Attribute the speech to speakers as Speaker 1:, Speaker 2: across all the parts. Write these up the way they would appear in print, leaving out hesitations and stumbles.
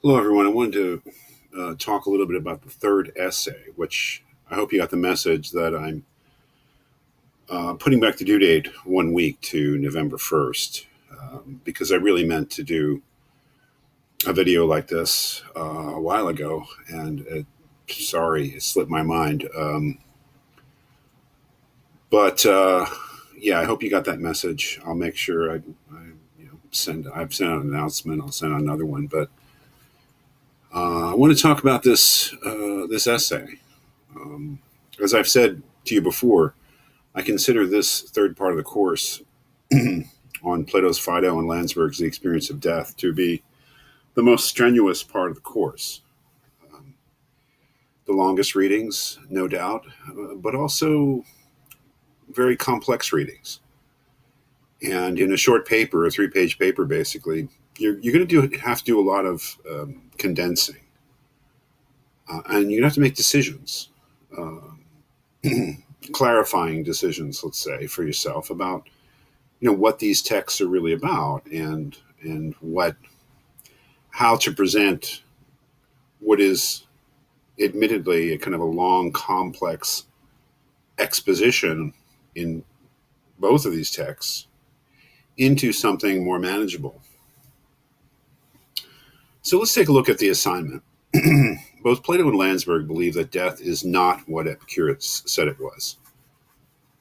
Speaker 1: Hello, everyone. I wanted to talk a little bit about the third essay, which I hope you got the message that I'm putting back the due date 1 week to November 1st, because I really meant to do a video like this a while ago, and sorry, it slipped my mind. But yeah, I hope you got that message. I'll make sure I've sent out an announcement. I'll send out another one, but I want to talk about this essay. Um, as I've said to you before, I consider this third part of the course on Plato's Phaedo and Landsberg's The Experience of Death to be the most strenuous part of the course. Um, the longest readings, no doubt, but also very complex readings. And in a short paper, a three-page paper, basically, you're going to have to do a lot of condensing, and you're going to have to make decisions. Um, clarifying decisions, let's say, for yourself about what these texts are really about, and what how to present what is admittedly a kind of a long, complex exposition in both of these texts into something more manageable. So let's take a look at the assignment. Both Plato and Landsberg believe that death is not what Epicurus said it was,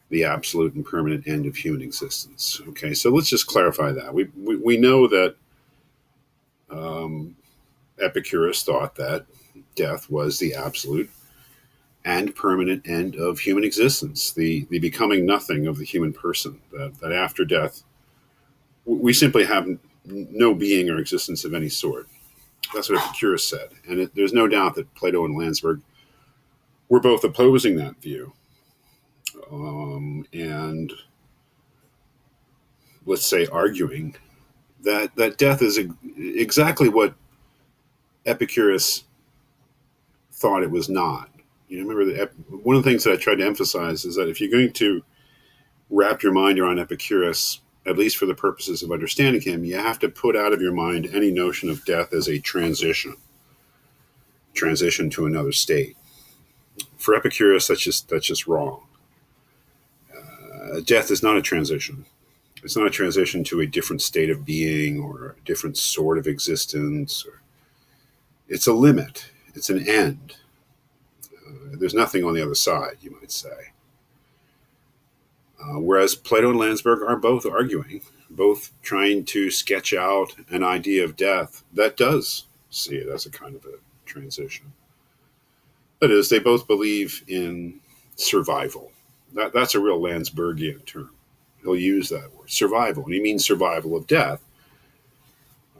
Speaker 1: the absolute and permanent end of human existence. Okay, so let's just clarify that. We know that um, Epicurus thought that death was the absolute and permanent end of human existence, the becoming nothing of the human person, that after death, we simply have no being or existence of any sort. That's what Epicurus said. And there's no doubt that Plato and Landsberg were both opposing that view. And let's say arguing that death is exactly what Epicurus thought it was not. Remember that one of the things that I tried to emphasize is that if you're going to wrap your mind around Epicurus, at least for the purposes of understanding him, you have to put out of your mind any notion of death as a transition to another state. For Epicurus, that's just wrong. Death is not a transition. It's not a transition to a different state of being or a different sort of existence. It's a limit. It's an end. There's nothing on the other side, you might say. Whereas Plato and Landsberg are both arguing, both trying to sketch out an idea of death that does see it as a kind of a transition. That is, they both believe in survival. That's a real Landsbergian term. He'll use that word, survival, and he means survival of death.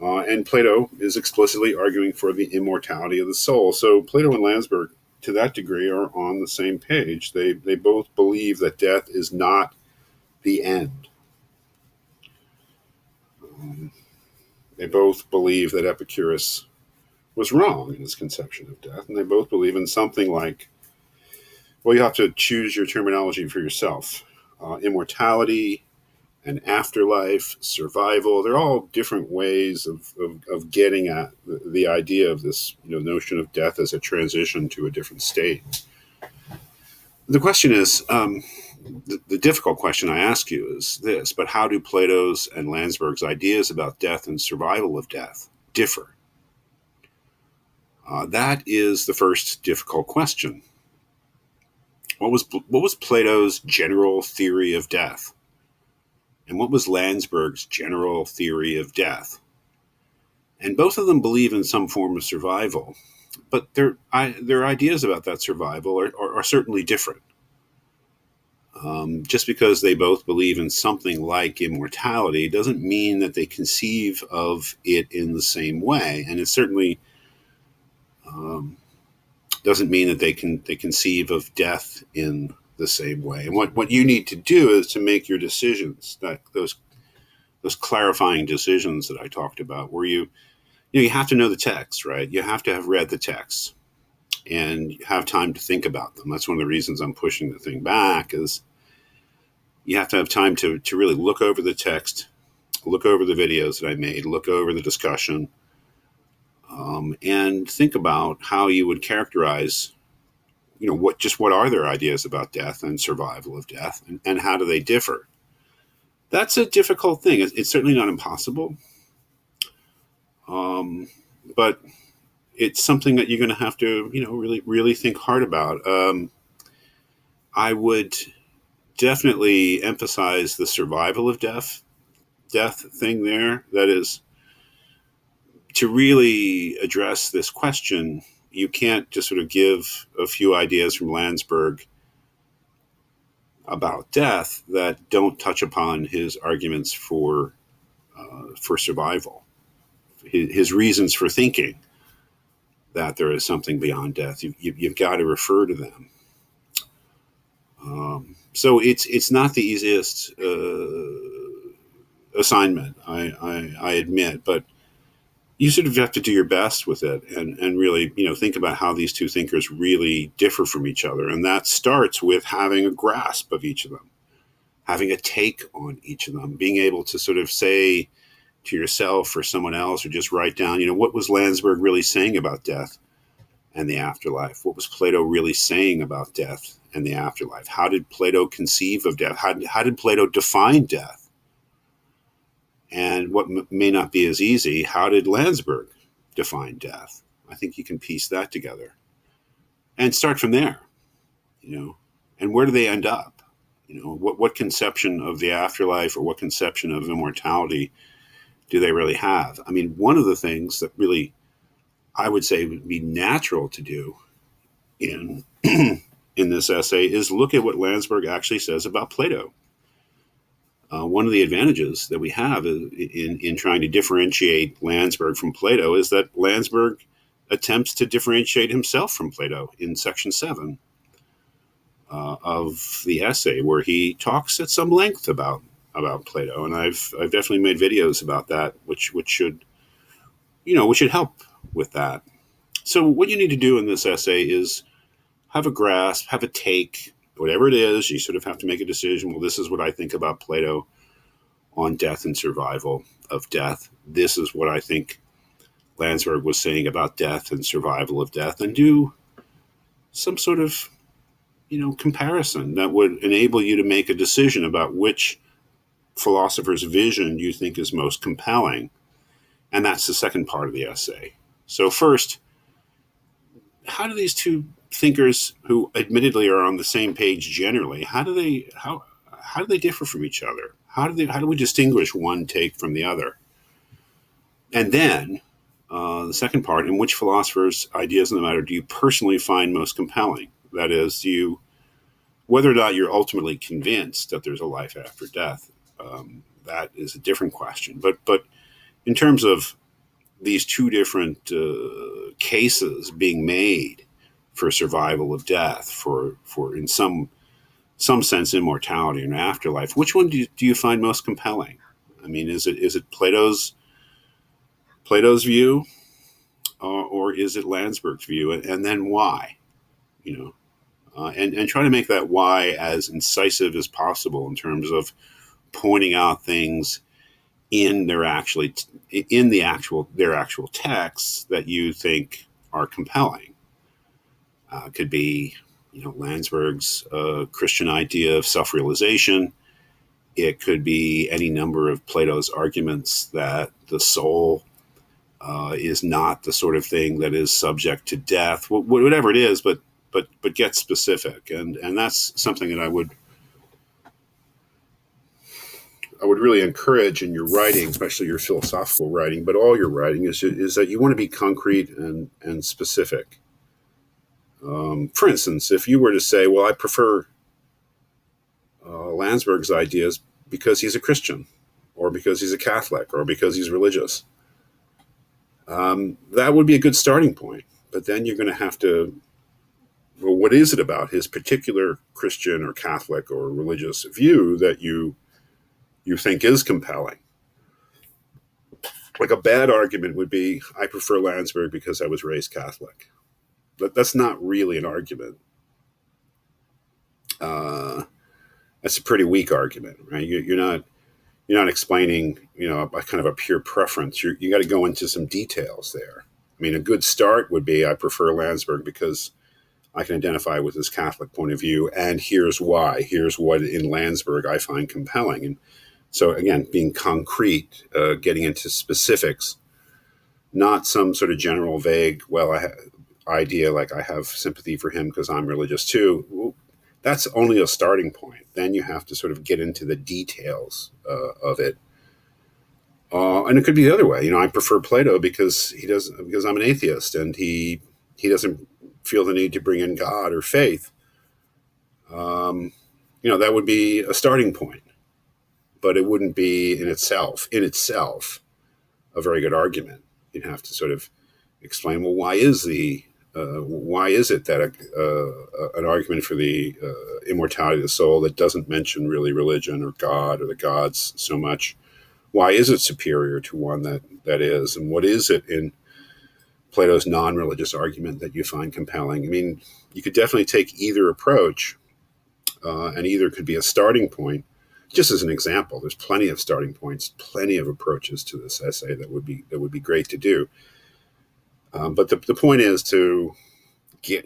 Speaker 1: And Plato is explicitly arguing for the immortality of the soul. So Plato and Landsberg, to that degree, are on the same page. They both believe that death is not the end. Um, they both believe that Epicurus was wrong in his conception of death, and they both believe in something like, well, you have to choose your terminology for yourself. Immortality, and afterlife, survival. They're all different ways of getting at the idea of this notion of death as a transition to a different state. The question is, the difficult question I ask you is this, but how do Plato's and Landsberg's ideas about death and survival of death differ? That is the first difficult question. What was Plato's general theory of death? And what was Landsberg's general theory of death? And both of them believe in some form of survival, but their ideas about that survival are certainly different. Just because they both believe in something like immortality doesn't mean that they conceive of it in the same way, and it certainly doesn't mean that they conceive of death in the same way. And what you need to do is to make your decisions, that those clarifying decisions that I talked about, where you have to know the text, right? You have to have read the text and have time to think about them. That's one of the reasons I'm pushing the thing back, is you have to have time to really look over the text, look over the videos that I made, look over the discussion, and think about how you would characterize, what are their ideas about death and survival of death, and how do they differ? That's a difficult thing. It's certainly not impossible, but it's something that you're going to have to, really, really think hard about. I would definitely emphasize the survival of death thing there. That is, to really address this question, you can't just sort of give a few ideas from Landsberg about death that don't touch upon his arguments for survival, his reasons for thinking that there is something beyond death. You've got to refer to them. So it's not the easiest assignment, I admit, but you sort of have to do your best with it, and really, think about how these two thinkers really differ from each other. And that starts with having a grasp of each of them, having a take on each of them, being able to sort of say to yourself or someone else, or just write down, what was Landsberg really saying about death and the afterlife? What was Plato really saying about death and the afterlife? How did Plato conceive of death? How did Plato define death? And what may not be as easy, how did Landsberg define death? I think you can piece that together and start from there, and where do they end up? What conception of the afterlife, or what conception of immortality do they really have? I mean, one of the things that really, I would say, would be natural to do in in this essay is look at what Landsberg actually says about Plato. One of the advantages that we have in trying to differentiate Landsberg from Plato is that Landsberg attempts to differentiate himself from Plato in section 7 of the essay, where he talks at some length about Plato, and I've definitely made videos about that, which should help with that. So what you need to do in this essay is have a grasp, have a take, whatever it is. You sort of have to make a decision. Well, this is what I think about Plato on death and survival of death. This is what I think Landsberg was saying about death and survival of death, and do some sort of, comparison that would enable you to make a decision about which philosopher's vision you think is most compelling. And that's the second part of the essay. So first, how do these two thinkers, who admittedly are on the same page generally, how do they differ from each other? How do we distinguish one take from the other? And then the second part, in which philosophers' ideas on the matter do you personally find most compelling? That is, whether or not you're ultimately convinced that there's a life after death, that is a different question. But in terms of these two different cases being made for survival of death, for in some sense immortality and afterlife, which one do you find most compelling? I mean, is it Plato's view, or is it Landsberg's view, and then why? And try to make that why as incisive as possible in terms of pointing out things in their actual texts that you think are compelling. Could be, Landsberg's Christian idea of self-realization. It could be any number of Plato's arguments that the soul is not the sort of thing that is subject to death. Whatever it is, but get specific, and that's something that I would really encourage in your writing, especially your philosophical writing, but all your writing is that you want to be concrete and specific. For instance, if you were to say, well, I prefer Landsberg's ideas because he's a Christian, or because he's a Catholic, or because he's religious, that would be a good starting point. But then you're going to have to, well, what is it about his particular Christian or Catholic or religious view that you think is compelling? Like, a bad argument would be, I prefer Landsberg because I was raised Catholic. But that's not really an argument. That's a pretty weak argument, right? You're not explaining, a kind of a pure preference. You got to go into some details there. I mean, a good start would be I prefer Landsberg because I can identify with his Catholic point of view, and here's why. Here's what in Landsberg I find compelling. And so, again, being concrete, getting into specifics, not some sort of general vague, idea like I have sympathy for him because I'm religious too. Well, that's only a starting point. Then you have to sort of get into the details of it. And it could be the other way. I prefer Plato because because I'm an atheist and he doesn't feel the need to bring in God or faith. That would be a starting point, but it wouldn't be in itself a very good argument. You'd have to sort of explain, well, why is it that an argument for the immortality of the soul that doesn't mention really religion or God or the gods so much, why is it superior to one that is? And what is it in Plato's non-religious argument that you find compelling? I mean, you could definitely take either approach, and either could be a starting point. Just as an example, there's plenty of starting points, plenty of approaches to this essay that would be great to do. But the point is to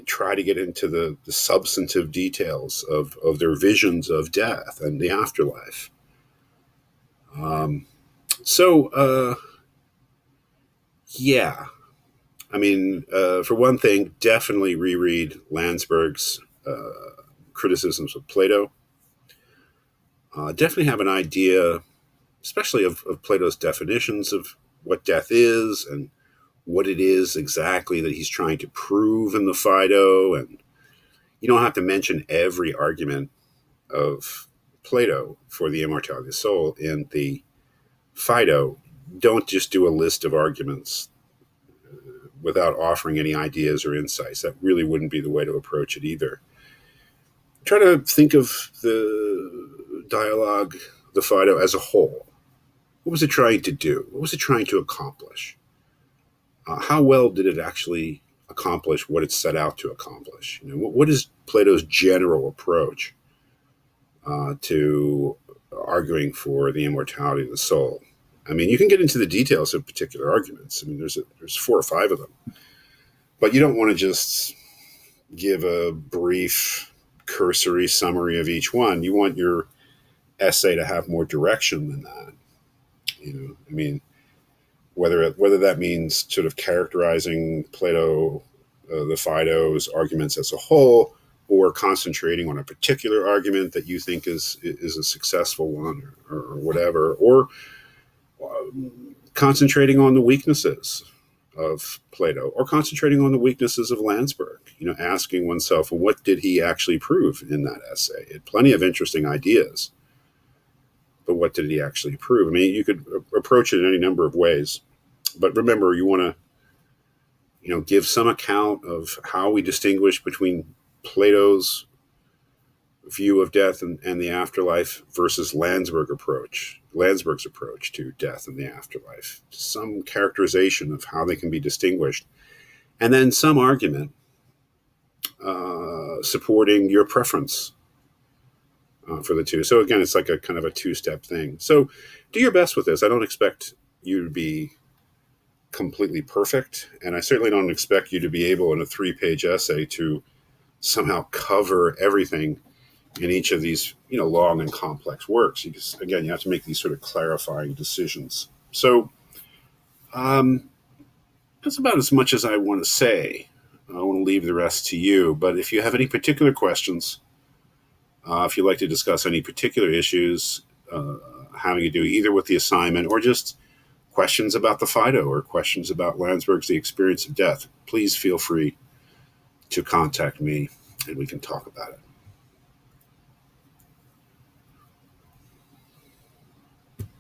Speaker 1: try to get into the substantive details of their visions of death and the afterlife. Yeah. I mean, for one thing, definitely reread Landsberg's criticisms of Plato. Definitely have an idea, especially of Plato's definitions of what death is and what it is exactly that he's trying to prove in the Phaedo. And you don't have to mention every argument of Plato for the immortality of the soul in the Phaedo. Don't just do a list of arguments without offering any ideas or insights. That really wouldn't be the way to approach it either. Try to think of the dialogue, the Phaedo, as a whole. What was it trying to do? What was it trying to accomplish? How well did it actually accomplish what it set out to accomplish? What is Plato's general approach to arguing for the immortality of the soul? I mean, you can get into the details of particular arguments. I mean, there's 4 or 5 of them, but you don't want to just give a brief, cursory summary of each one. You want your essay to have more direction than that. I mean, whether that means sort of characterizing Plato, the Phaedo's arguments as a whole, or concentrating on a particular argument that you think is a successful one, or whatever, or concentrating on the weaknesses of Plato, or concentrating on the weaknesses of Landsberg. Asking oneself, well, what did he actually prove in that essay? It had plenty of interesting ideas, but what did he actually prove? I mean, you could approach it in any number of ways, but remember, you want to, give some account of how we distinguish between Plato's view of death and the afterlife versus Landsberg's approach to death and the afterlife. Some characterization of how they can be distinguished, and then some argument supporting your preference for the two. So again, it's like a kind of a 2-step thing. So do your best with this. I don't expect you to be completely perfect, and I certainly don't expect you to be able in a 3-page essay to somehow cover everything in each of these, long and complex works. You have to make these sort of clarifying decisions. So that's about as much as I want to say. I want to leave the rest to you. But if you have any particular questions, if you'd like to discuss any particular issues having to do either with the assignment or just questions about the Phaedo or questions about Landsberg's The Experience of Death, please feel free to contact me and we can talk about it.